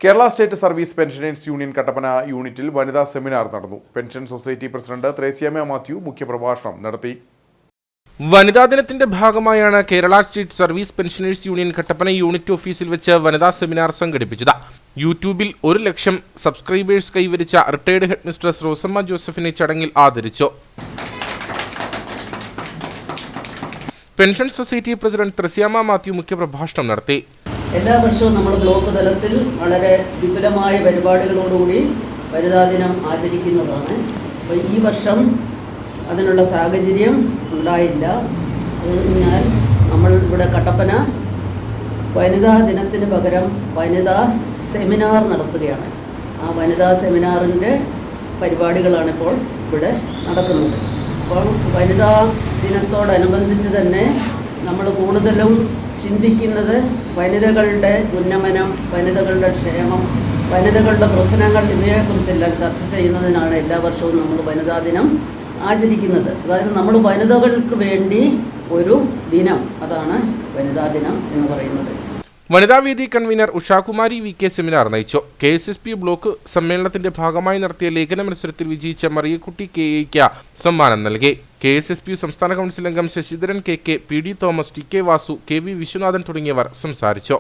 Kerala state service pensioners union Kattappana യൂണിറ്റിൽ വനിതാ seminar നടന്നു. Pension society president Thresiamma Mathew മുഖ്യപ്രഭാഷണം നടത്തി. വനിതാ ദിനത്തിന്റെ ഭാഗമായാണ് Kerala state service pensioners union Kattappana unit ഓഫീസിൽ വെച്ച് വനിതാ സെമിനാർ സംഘടിപ്പിച്ചത്. യൂട്യൂബിൽ 1,00,000 സബ്സ്ക്രൈബേഴ്സ് കൈവരിച്ച റിട്ടയർഡ് ഹെഡ് മിസ്ട്രസ് റോസമ്മ ജോസഫിനെ ചടങ്ങിൽ ആദരിച്ചു. Pension society president Thresiamma Mathew മുഖ്യപ്രഭാഷണം നടത്തി. എല്ലാ വർഷവും നമ്മൾ ബ്ലോക്ക് തലത്തിൽ വളരെ വിപുലമായ പരിപാടികളോടുകൂടി വനിതാ ദിനം ആചരിക്കുന്നതാണ്. അപ്പോൾ ഈ വർഷം അതിനുള്ള സാഹചര്യം ഉണ്ടായില്ല. അതിനാൽ നമ്മൾ ഇവിടെ കട്ടപ്പന വനിതാ ദിനത്തിന് പകരം വനിതാ സെമിനാർ നടത്തുകയാണ്. ആ വനിതാ സെമിനാറിൻ്റെ പരിപാടികളാണ് ഇപ്പോൾ ഇവിടെ നടക്കുന്നത്. അപ്പോൾ വനിതാ ദിനത്തോടനുബന്ധിച്ച് തന്നെ നമ്മൾ കൂടുതലും ചിന്തിക്കുന്നത് വനിതകളുടെ ഉന്നമനം, വനിതകളുടെ ക്ഷേമം, വനിതകളുടെ പ്രശ്നങ്ങൾ ഇവയെക്കുറിച്ചെല്ലാം ചർച്ച ചെയ്യുന്നതിനാണ് എല്ലാ വർഷവും നമ്മൾ വനിതാ ദിനം ആചരിക്കുന്നത്. അതായത് നമ്മൾ വനിതകൾക്ക് വേണ്ടി ഒരു ദിനം, അതാണ് വനിതാ ദിനം എന്ന് പറയുന്നത്. വനിതാവേദി കൺവീനർ ഉഷാകുമാരി വി.കെ. സെമിനാർ നയിച്ചു. KSSP ബ്ലോക്ക് സമ്മേളനത്തിന്റെ ഭാഗമായി നടത്തിയ ലേഖന മത്സരത്തിൽ വിജയിച്ച മറിയക്കുട്ടി KAയ്ക്ക് സമ്മാനം നൽകി. KSSP സംസ്ഥാന കൗൺസിൽ അംഗം Sasidharan KK, PD Thomas, TK Vasu, KV Viswanathan തുടങ്ങിയവർ സംസാരിച്ചു.